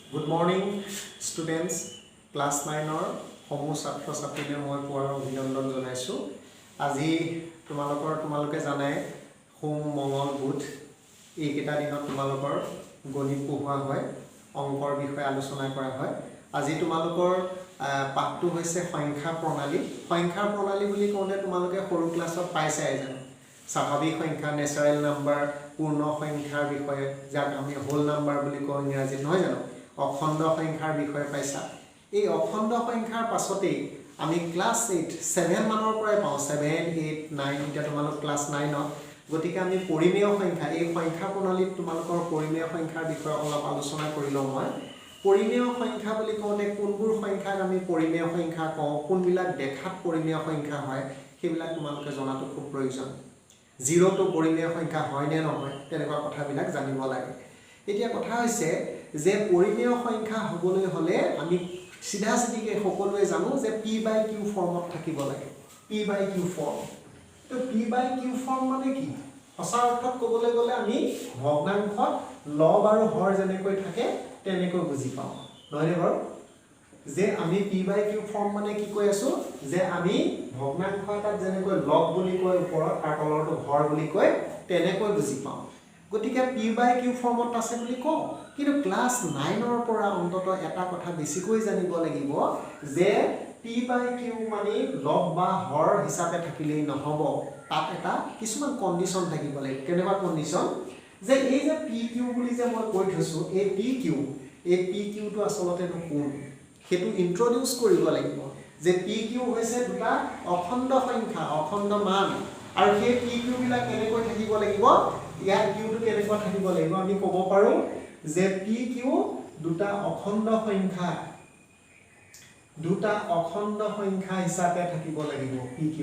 Good morning, students. Class 9 সমূহ ছাত্ৰ ছাত্ৰীলৈ মই পুৱাৰ অভিনন্দন জনাইছো। আজি তোমালোকে জানাই সোম মঙ্গল বুধ এই কেইটা দিনত তোমালোকৰ গণিত পঢ়োৱা হয়, অংকৰ বিষয়ে আলোচনা কৰা হয়। আজি তোমালোকৰ পাঠটো হৈছে সংখ্যা প্ৰণালী। সংখ্যা প্ৰণালী বুলি কওঁতে তোমালোকে সৰু ক্লাছত পাইছাই জানো। স্বাভাৱিক সংখ্যা, নেচাৰেল নাম্বাৰ, পূৰ্ণ সংখ্যাৰ বিষয়ে, যাক আমি হোল নাম্বাৰ বুলি কওঁ ইংৰাজীত, নহয় জানো। অখণ্ড সংখ্যাৰ বিষয়ে পাইছা। এই অখণ্ড সংখ্যাৰ পাছতেই আমি ক্লাছ 8 7 মানৰ পৰাই পাওঁ, 7 8 9 এতিয়া তোমালোক ক্লাছ 9ত। গতিকে আমি পৰিমেয় সংখ্যা, এই সংখ্যা প্ৰণালীত তোমালোকৰ পৰিমেয় সংখ্যাৰ বিষয়ে অলপ আলোচনা কৰি লওঁ। মই পৰিমেয় সংখ্যা বুলি কওঁতে কোনবোৰ সংখ্যাক আমি পৰিমেয় সংখ্যা কওঁ, কোনবিলাক দেখাত পৰিমেয় সংখ্যা হয়, সেইবিলাক তোমালোকে জনাটো খুব প্ৰয়োজন। জিৰ'টো পৰিমেয় সংখ্যা হয় নে নহয়, তেনেকুৱা কথাবিলাক জানিব লাগে। এতিয়া কথা হৈছে যে পৰিমেয় সংখ্যা হ'বলৈ হ'লে আমি চিধা চিধিকে সকলোৱে জানো যে p/q ফৰ্মত থাকিব লাগে। p/q form. তো p/q ফৰ্ম মানে কি? সঁচা অৰ্থত ক'বলৈ গ'লে আমি ভগ্নাংশত লব আৰু হৰ যেনেকৈ থাকে তেনেকৈ বুজি পাওঁ, নহয়নে বাৰু? যে আমি p/q ফৰ্ম মানে কি কৈ আছো, যে আমি ভগ্নাংশ এটাত যেনেকৈ লব বুলি কয় ওপৰত আৰু তলৰটো হৰ বুলি কয় তেনেকৈ বুজি পাওঁ। গতিকে p/q ফৰ্মত আছে বুলি কওঁ। কিন্তু ক্লাছ 9ৰ পৰা অন্তত এটা কথা বেছিকৈ জানিব লাগিব যে p/q মানে লব বা হৰ হিচাপে থাকিলেই নহ'ব, তাত এটা কিছুমান কণ্ডিশ্যন থাকিব লাগিব। কেনেকুৱা কণ্ডিশ্যন? যে এই যে pq বুলি যে মই কৈ থৈছো, এই pqটো আচলতে কোন, সেইটো ইন্ট্ৰডিউচ কৰিব লাগিব। যে pq হৈছে দুটা অখণ্ড সংখ্যা, অখণ্ড মান, আৰু সেই pq বিলাক কেনেকৈ থাকিব লাগিব, ইয়াত qটো কেনেকুৱা থাকিব লাগিব, আমি ক'ব পাৰো যে pq দুটা অখণ্ড সংখ্যা হিচাপে থাকিব লাগিব। pq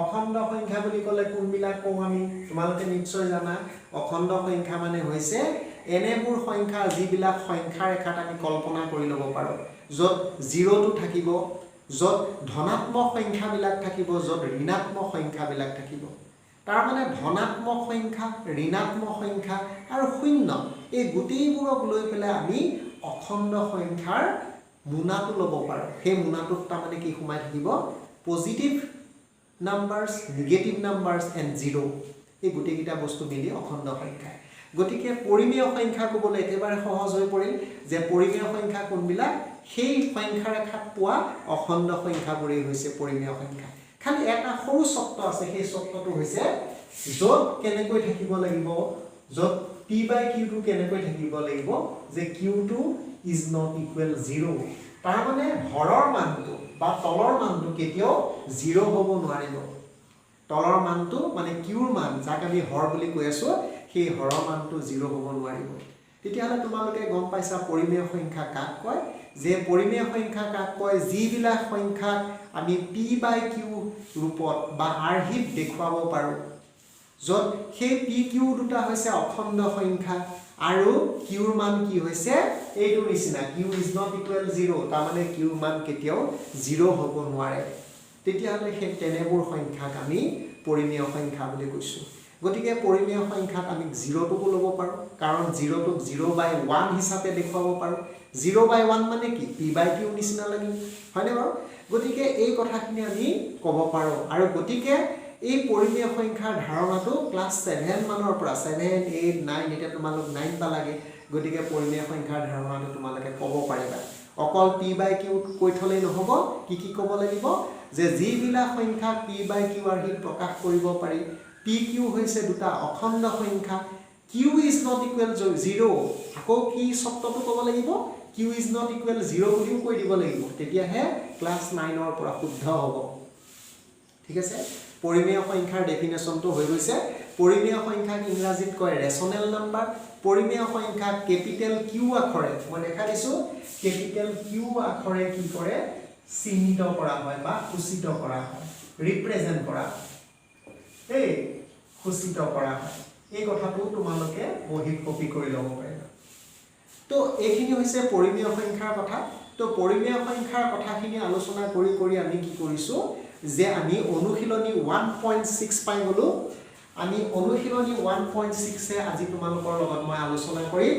অখণ্ড সংখ্যা বুলি ক'লে কোনবিলাক কওঁ আমি, তোমালোকে নিশ্চয় জানা। অখণ্ড সংখ্যা মানে হৈছে এনেবোৰ সংখ্যা যিবিলাক সংখ্যা ৰেখাত আমি কল্পনা কৰি ল'ব পাৰোঁ, য'ত জিৰ'টো থাকিব, য'ত ধনাত্মক সংখ্যাবিলাক থাকিব, য'ত ঋণাত্মক সংখ্যাবিলাক থাকিব। তাৰ মানে ধনাত্মক সংখ্যা, ঋণাত্মক সংখ্যা আৰু শূন্য, এই গোটেইবোৰক লৈ পেলাই আমি অখণ্ড সংখ্যাৰ মোনাটো ল'ব পাৰোঁ। সেই মোনাটোত তাৰমানে কি সোমাই থাকিব, positive numbers, negative numbers and zero', এই গোটেইকেইটা বস্তু মিলি অখণ্ড সংখ্যা। গতিকে পৰিমেয় সংখ্যা ক'বলৈ একেবাৰে সহজ হৈ পৰিল যে পৰিমেয় সংখ্যা কোনবিলাক, সেই সংখ্যা ৰেখাত পোৱা অখণ্ড সংখ্যাবোৰেই হৈছে পৰিমেয় সংখ্যা। খালি এটা সৰু চৰ্ত আছে, সেই চৰ্তটো হৈছে য'ত কেনেকৈ থাকিব লাগিব, য'ত p/qটো কেনেকৈ থাকিব লাগিব, যে qটো ইজ নট ইকুৱেল 0। তাৰ মানে হৰৰ মানটো বা তলৰ মানটো কেতিয়াও 0 হ'ব নোৱাৰিব। তলৰ মানটো মানে qৰ মান, যাক আমি হৰ বুলি কৈ আছো, সেই হৰৰ মানটো 0 হ'ব নোৱাৰিব। তেতিয়াহ'লে তোমালোকে গম পাইছা পৰিমেয় সংখ্যা কাক কয়। যে পৰিমেয় সংখ্যা কাক কয়, যিবিলাক সংখ্যাক আমি p/q ৰূপত বা আৰ্হিত দেখুৱাব পাৰোঁ, য'ত সেই pq দুটা হৈছে অখণ্ড সংখ্যা আৰু qৰ মান কি হৈছে এইটো নিচিনা, q ইজ নট ইকুৱেল 0, তাৰমানে qৰ মান কেতিয়াও 0 হ'ব নোৱাৰে। তেতিয়াহ'লে সেই তেনেবোৰ সংখ্যাক আমি পৰিমেয় সংখ্যা বুলি কৈছোঁ। গতিকে পৰিমেয় সংখ্যাত আমি 0টোকো ল'ব পাৰোঁ, কাৰণ 0টোক 0/1 হিচাপে দেখুৱাব পাৰোঁ। 0/1 মানে কি, p/q নিচিনা লাগিল, হয়নে বাৰু? গতিকে এই কথাখিনি আমি ক'ব পাৰোঁ। আৰু গতিকে এই পৰিমেয় সংখ্যাৰ ধাৰণাটো ক্লাছ 7 মানৰ পৰা, 7 8 9, এতিয়া তোমালোক 9 পালাগে। গতিকে পৰিমেয় সংখ্যাৰ ধাৰণাটো তোমালোকে ক'ব পাৰিবা। অকল p/q কৈ থ'লেই নহ'ব, কি ক'ব লাগিব, যে যিবিলাক সংখ্যা p/q আৰ্হিত প্ৰকাশ কৰিব পাৰি, pq হৈছে দুটা অখণ্ড সংখ্যা, q ইজ নট ইকুৱেল 0, আকৌ কি চৰ্তটো ক'ব লাগিব, q ইজ নট ইকুৱেল 0 বুলিও কৈ দিব লাগিব। তেতিয়াহে ক্লাছ 9ৰ পৰা শুদ্ধ হ'ব। ঠিক আছে, পৰিমেয় সংখ্যাৰ ডেফিনেশ্যনটো হৈ গৈছে। পৰিমেয় সংখ্যাক ইংৰাজীত কয় ৰেচনেল নাম্বাৰ। পৰিমেয় সংখ্যাক কেপিটেল Q আখৰে, মই দেখা দিছোঁ, কেপিটেল Q আখৰে কি কৰে, চিহ্নিত কৰা হয় বা সূচিত কৰা হয়, ৰিপ্ৰেজেণ্ট কৰা হয়, সূচিত কৰা হয়। এই কথাটো তোমালোকে বহীত কপি কৰি ল'ব পাৰিবা। তো এইখিনি হৈছে পৰিমেয় সংখ্যাৰ কথা। তো পৰিমেয় সংখ্যাৰ কথাখিনি আলোচনা কৰি আমি কি কৰিছোঁ, যে আমি অনুশীলনী 1.6 পাই গ'লোঁ। আমি অনুশীলনী 1.6 আজি তোমালোকৰ লগত মই আলোচনা কৰিম।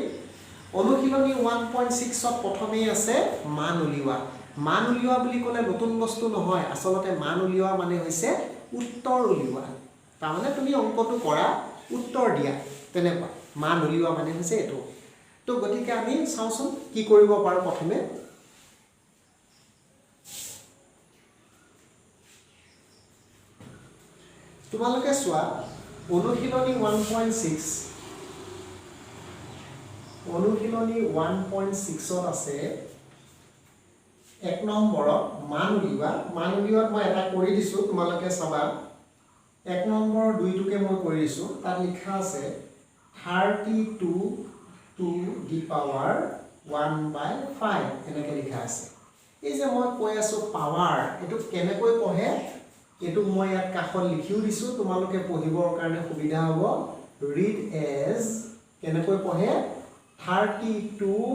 অনুশীলনী 1.6 প্ৰথমেই আছে মান উলিওৱা। মান উলিওৱা বুলি ক'লে নতুন বস্তু নহয়, আচলতে মান উলিওৱা মানে হৈছে উত্তৰ উলিওৱা। তাৰমানে তুমি অংকটো কৰা, উত্তৰ দিয়া, তেনেকুৱা মান উলিওৱা মানে হৈছে এইটো। তো গতিকে আমি চাওঁচোন কি কৰিব পাৰোঁ। প্ৰথমে তোমালোকে চোৱা, অনুশীলনী 1.6 অনুশীলনী 1.6 আছে 1 নম্বৰত মান উলিওৱা। মান উলিওৱাত মই এটা কৰি দিছোঁ, তোমালোকে চাবা। 1 নম্বৰ 2টোকে মই কৰি দিছোঁ। তাত লিখা আছে 32 to the power 1/5 এনেকৈ লিখা আছে। এই যে মই কৈ আছোঁ পাৱাৰ, এইটো কেনেকৈ পঢ়ে এইটো মই ইয়াত কাষত লিখিও দিছোঁ, তোমালোকে পঢ়িবৰ কাৰণে সুবিধা হ'ব। ৰিড এজ কেনেকৈ পঢ়ে 32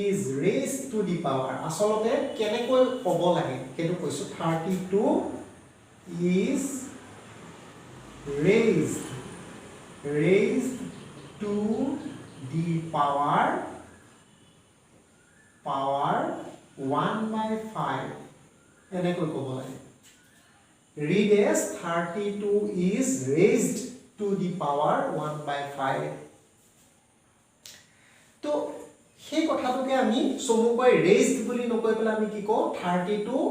is raised to the power। আচলতে কেনেকৈ ক'ব লাগে সেইটো কৈছোঁ। 32 is raised to the power 1/5 এনেকৈ ক'ব লাগে। Read as 32 is raised to the power 1/5। তো সেই কথাটোকে আমি চমুকৈ raised বুলি নকৈ পেলাই আমি কি কওঁ 32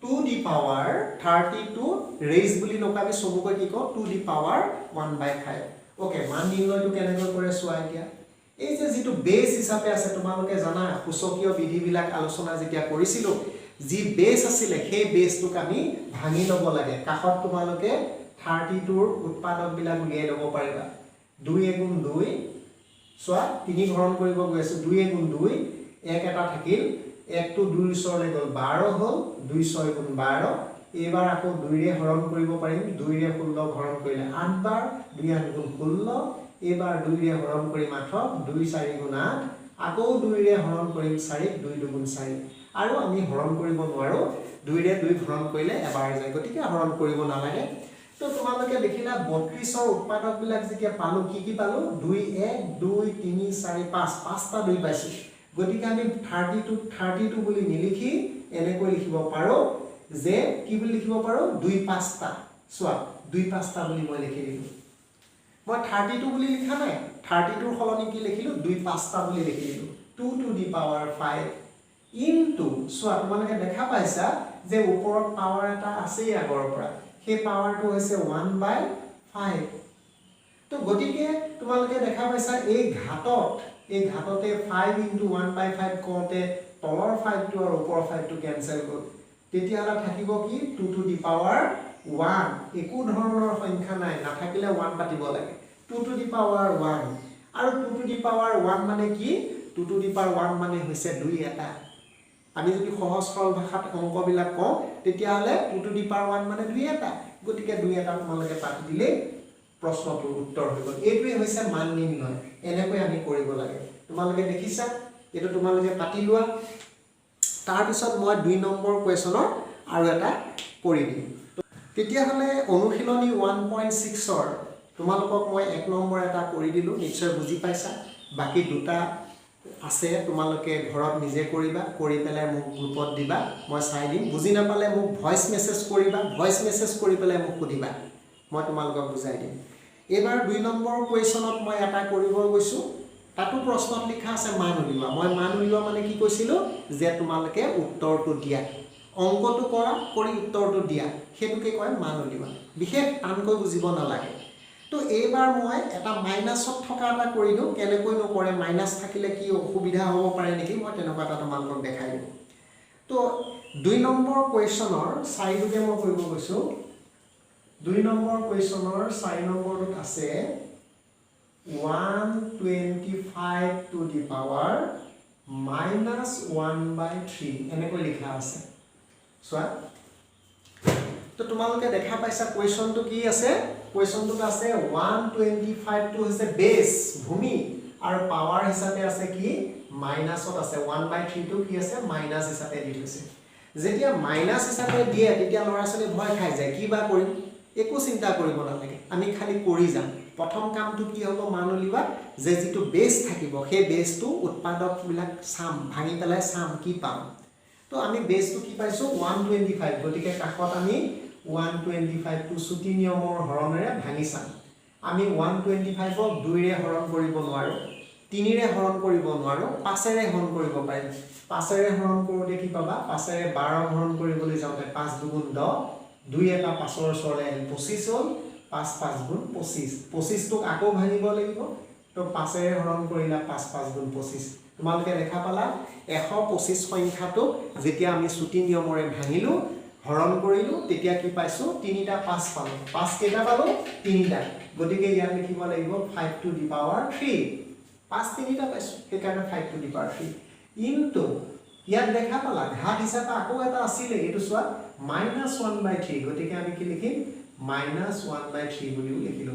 to the power 32 raised বুলি নকৈ আমি চমুকৈ কি কওঁ to the power 1/5। ওকে, মান নিৰ্ণয়টো কেনেকৈ কৰে চোৱা এতিয়া। এই যে যিটো বেছ হিচাপে আছে, তোমালোকে জানা সূচকীয় বিধিবিলাক আলোচনা যেতিয়া কৰিছিলোঁ, যি বেছ আছিলে সেই বেছটোক আমি ভাঙি ল'ব লাগে। কাষত তোমালোকে 32ৰ উৎপাদকবিলাক উলিয়াই ল'ব পাৰিবা। 2 × 2 চোৱা 3 হৰণ কৰিব গৈ আছোঁ। 2 × 2 1 এটা থাকিল, 1টো 2ৰ ওচৰলৈ গ'ল 12 হ'ল। 2 6 × 12। এইবাৰ আকৌ 2ৰে হৰণ কৰিব পাৰিম। 2ৰে 16 হৰণ কৰিলে 8 বাৰ, 2 8 × 16। এইবাৰ 2ৰে হৰণ কৰিম 8, 2 4 × 8। আকৌ 2ৰে হৰণ কৰিম 4, 2 2 × 4। আৰু আমি হৰণ কৰিব নোৱাৰোঁ, 2ৰে 2 হৰণ কৰিলে এবাৰ যায়, গতিকে হৰণ কৰিব নালাগে। তো তোমালোকে দেখিলা 32ৰ উৎপাদকবিলাক যেতিয়া পালোঁ, কি কি পালোঁ 2 1 2 3 4 5 5টা 2 পাইছোঁ। গতিকে আমি 32 বুলি নিলিখি এনেকৈ লিখিব পাৰোঁ যে কি বুলি লিখিব পাৰোঁ 2 5টা। চোৱা 2 5টা বুলি মই লিখি দিলোঁ। মই 32 বুলি লিখা নাই, 32ৰ সলনি কি লিখিলোঁ 2 5টা বুলি লিখি দিলোঁ। 2 to the power 5 ইনটু, চোৱা তোমালোকে দেখা পাইছা যে ওপৰত পাৱাৰ এটা আছেই আগৰ পৰা, সেই পাৱাৰটো হৈছে 1/5। তো গতিকে তোমালোকে দেখা পাইছা এই ঘাটতে 5 × 1/5 কওঁতে তলৰ 5টো আৰু ওপৰৰ 5টো কেনচেল গ'ল। তেতিয়াহ'লে থাকিব কি 2 to the power 1। একো ধৰণৰ সংখ্যা নাই, নাথাকিলে 1 পাতিব লাগে। 2 to the power 1 আৰু 2 to the power 1 মানে কি 2 to the power 1 মানে হৈছে 2 এটা। আমি যদি সহজ সৰল ভাষাত অংকবিলাক কওঁ তেতিয়াহ'লে 2 to the power 1 মানে 2 এটা। গতিকে 2 এটা তোমালোকে পাতি দিলে প্ৰশ্নটোৰ উত্তৰ হৈ গ'ল। এইটোৱে হৈছে মান নিৰ্ণয়। এনেকৈ আমি কৰিব লাগে। তোমালোকে দেখিছা, এইটো তোমালোকে পাতি লোৱা। তাৰপিছত মই 2 নম্বৰ কুৱেশ্যনৰ আৰু এটা কৰি দিম। তেতিয়াহ'লে অনুশীলনী 1.6ৰ তোমালোকক মই 1 নম্বৰ এটা কৰি দিলোঁ, নিশ্চয় বুজি পাইছা। বাকী 2টা আছে, তোমালোকে ঘৰত নিজে কৰিবা, কৰি পেলাই মোক গ্ৰুপত দিবা, মই চাই দিম। বুজি নাপালে মোক ভইচ মেছেজ কৰিবা, ভইচ মেছেজ কৰি পেলাই মোক সুধিবা, মই তোমালোকক বুজাই দিম। এইবাৰ 2 নম্বৰ কুৱেশ্যনত মই এটা কৰিব গৈছোঁ, তাতো প্ৰশ্নত লিখা আছে মান উলিওৱা। মই মান উলিওৱা মানে কি কৈছিলোঁ যে তোমালোকে উত্তৰটো দিয়া, অংকটো কৰা, কৰি উত্তৰটো দিয়া, সেইটোকে কয় মান উলিওৱা। বিশেষ টানকৈ বুজিব নালাগে। তো এইবাৰ মই এটা মাইনাছত থকা এটা কৰি দিওঁ। কেনেকৈ নকৰে, মাইনাছ থাকিলে কি অসুবিধা হ'ব পাৰে নেকি, মই তেনেকুৱা এটা তোমালোকক দেখাই দিওঁ। তো 2 নম্বৰ কুৱেশ্যনৰ 4টোকে মই কৰিব গৈছোঁ। 2 নম্বৰ কুৱেশ্যনৰ 4 নম্বৰটোত আছে 125 to the power -1/3 এনেকৈ লিখা আছে। চোৱা, তো তোমালোকে দেখা পাইছা কুৱেশ্যনটো কি আছে। কুৱেশ্যনটোত আছে 125টো হৈছে বেছ, ভূমি, আৰু পাৱাৰ হিচাপে আছে কি মাইনাছত আছে। 1/3টো কি আছে মাইনাছ হিচাপে দি থৈছে। যেতিয়া মাইনাছ হিচাপে দিয়ে তেতিয়া ল'ৰা ছোৱালী ভয় খাই যায়, কি বা কৰিম। একো চিন্তা কৰিব নালাগে, আমি খালি কৰি যাম। প্ৰথম কামটো কি হ'ব মান উলিওৱা যে যিটো বেছ থাকিব সেই বেছটো উৎপাদকবিলাক চাম ভাঙি পেলাই চাম কি পাম তো আমি বেছটো কি পাইছোঁ 125 গতিকে কাষত আমি 125 টো ছুটি নিয়মৰ হৰণেৰে ভাঙি চাম আমি 125ক 2ৰে হৰণ কৰিব নোৱাৰোঁ 3ৰে হৰণ কৰিব নোৱাৰোঁ 5ৰে হৰণ কৰিব পাৰিম 5ৰে হৰণ কৰোঁতে কি পাবা 5ৰে 12 হৰণ কৰিবলৈ যাওঁতে 5 দুগুণ 10 2 এটা 5ৰ ওচৰলৈ 25 হ'ল 5 5 গুণ 25 25 টোক আকৌ ভাঙিব লাগিব তো 5ৰে হৰণ কৰিলা 5 5 গুণ 25 তোমালোকে দেখা পালা 125 সংখ্যাটো যেতিয়া আমি ছুটি নিয়মৰে ভাঙিলো হৰণ কৰিলো তেতিয়া কি পাইছো 3টা 5 পালো 5 কেইটা পালো 3টা গতিকে ইয়াত লিখিব লাগিব 5 টু দি পাৱাৰ 3 5 3টা পাইছো সেইকাৰণে 5 টু দি পাৱাৰ 3 ইনটু ইয়াত দেখা পালা ঘাত হিচাপে আকৌ এটা আছিল এটো চোৱা -1/3 গতিকে আমি কি লিখিম -1/3 বুলিও লিখিলো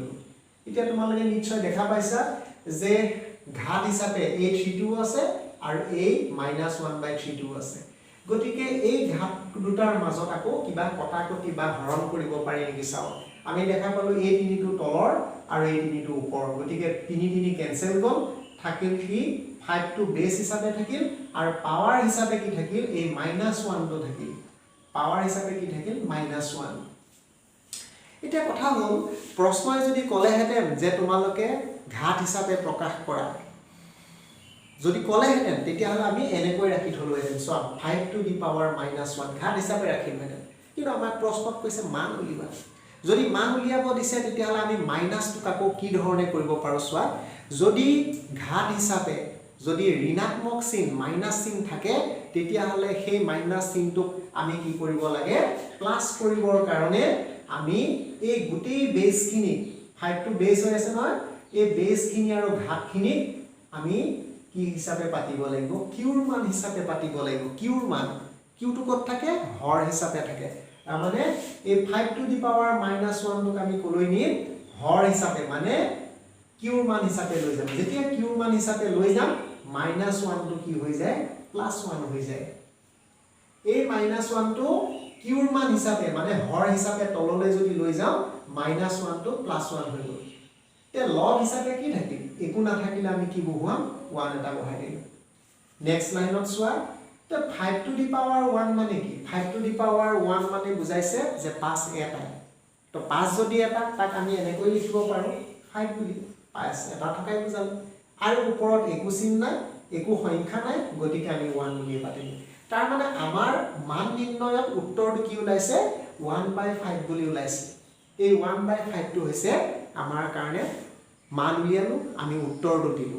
এতিয়া তোমালোকে নিশ্চয় দেখা পাইছা যে ঘাত হিচাপে এই 3টো আছে আৰু এই -1/3টো আছে গতিকে এই ঘাত দুটাৰ মাজত আকৌ কিবা কটাকটি বা হৰণ কৰিব পাৰি নেকি চাও আমি দেখা পালো এই 3টো তলৰ আৰু এই 3টো ওপৰ গতিকে 3 3 কেনসেল গল থাকিল কি 5 টো বেছ হিচাপে থাকিল আৰু পাৱাৰ হিচাপে কি থাকিল এই -1 টো থাকিল পাৱাৰ হিচাপে কি থাকিল -1 এটা কথা হল প্ৰশ্নই যদি কলেহেতেন যে তোমালোকে ঘাত হিচাপে প্ৰকাশ কৰা যদি কলেহেতেন তেতিয়া হলে আমি এনেকৈ ৰাখি থলোহেতেন সো 5 টু দি পাৱাৰ -1 ঘাত হিচাপে ৰাখিমহেতেন কিন্তু আমাৰ প্ৰশ্নত কৈছে মান উলিওৱা যদি মান উলিয়াব দিছে তেতিয়া হলে আমি মাইনাসটো কাকো কি ধৰণে কৰিব পাৰো সোৱা যদি ঘাত হিচাপে যদি ঋণাত্মক চিন মাইনাস চিন থাকে তেতিয়া হলে সেই মাইনাস চিনটোক আমি কি কৰিব লাগে প্লাস কৰিবৰ কাৰণে আমি এই গুটেই বেছখিনি 5 টো বেছ হৈ আছে নহয় এই বেছখিনি আৰু ঘাতখিনি আমি কি হিচাপে পাতিব লাগিব কিউৰ মান হিচাপে পাতিব লাগিব কিউৰ মান কিউটো কত থাকে হৰ হিচাপে থাকে মানে এই 5 টু দি পাৱাৰ -1 টোক আমি কলৈ নিম হৰ হিচাপে মানে কিউৰ মান হিচাপে লৈ যাম যেতিয়া কিউৰ মান হিচাপে লৈ যাম -1 টো কি হৈ যায় +1 হৈ যায় এই -1 টো কিউৰ মান হিচাপে মানে হৰ হিচাপে তললৈ যদি লৈ যাও -1 টো +1 হৈ গল তে লগ হিচাপে কি থাকিল একো না থাকিলে আমি কি বহুৱাম 1 এটা বহাই দিম নেক্সট লাইনত চোৱা তে 5 টু দি পাৱাৰ 1 মানে কি 5 টু দি পাৱাৰ 1 মানে বুজাইছে যে 5 এটা তো 5 যদি এটা তাক আমি এনেকৈ লিখিব পাৰো 5 বুলি 5 এটা থকাই বুজাল আৰু ওপৰত একো চিন নাই একো সংখ্যা নাই গতিকে আমি 1 বুলি পাতিম তাৰ মানে আমাৰ মান নিৰ্ণয়ত উত্তৰটো কি ওলাইছে 1/5 বুলি ওলাইছে এই 1/5 টো হৈছে আমাৰ কাৰণে মান উলিয়ালো আমি উত্তৰটো দিলো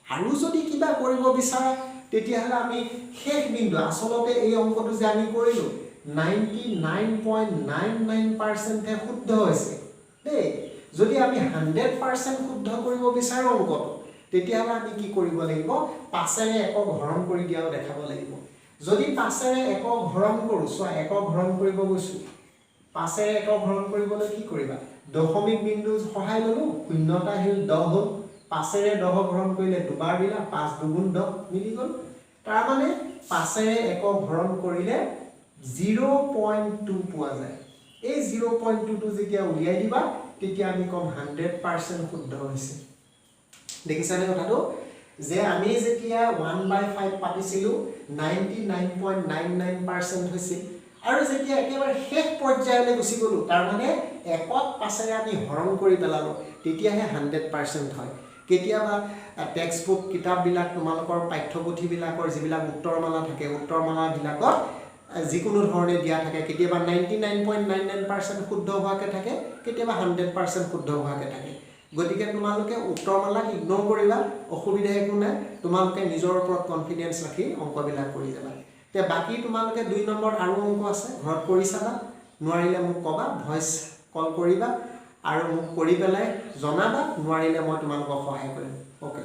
আৰু যদি কিবা কৰিব বিচাৰা তেতিয়া হলে আমি শেষ বিন্দু আসলতে এই অংকটো যে আমি কৰিলো 99.99% হে শুদ্ধ হৈছে দেই যদি আমি 100% শুদ্ধ কৰিব বিচাৰো অংকটো তেতিয়া হলে আমি কি কৰিব লাগিব 5ৰে একক হৰণ কৰি দিয়াও দেখাব লাগিব যদি 5ৰে একক হৰণ কৰো সো একক হৰণ কৰিব গৈছো 5ৰে একক হৰণ কৰিবলৈ কি কৰিবা দশমিক বিন্দু সহায় ললো শূন্যটা হিল 10 হল 5ৰে 10 হৰণ কৰিলে দুবাৰ দিলা 5 দুগুণ 10 মিলি গল তাৰ মানে 5ৰে একক হৰণ কৰিলে 0.2 পোৱা যায় এই 0.2 টো যেতিয়া উলিয়াই দিবা তেতিয়া আমি কম 100% শুদ্ধ হৈছে দেখিছানে কথাটো যে আমি যেতিয়া 1/5 পাতিছিলো 99.99% হৈছিল আৰু যেতিয়া একেবাৰে শেষ পৰ্যায়লৈ গুছি গলো তাৰ মানে একক 5ৰে আমি হৰণ কৰি পেলালো তেতিয়াহে 100% হয় কেতিয়াবা টেক্সট বুক কিতাপ বিলাক তোমালোকৰ পাঠ্যপুথি বিলাকৰ যিবিলাক উত্তৰমালা থাকে উত্তৰমালা বিলাকত যিকোনো ধৰণে দিয়া থাকে কেতিয়াবা 99.99% শুদ্ধ হোৱাকে থাকে কেতিয়াবা 100% শুদ্ধ হোৱাকে থাকে গতিকে তোমালোকে উত্তৰমালাক ইগনোৰ কৰিবা অসুবিধা একো নাই তোমালোকে নিজৰ ওপৰত কনফিডেন্স ৰাখি অংকবিলাক কৰি যাবা তে বাকি তোমালোকে 2 নম্বৰ আৰু অংক আছে ঘৰত কৰি চাবা নোৱাৰিলে মোক কবা ভয়েস কল কৰিবা আৰু মোক কৰি পেলাই জনাবা নোৱাৰিলে মই তোমালোকক সহায় কৰিম ওকে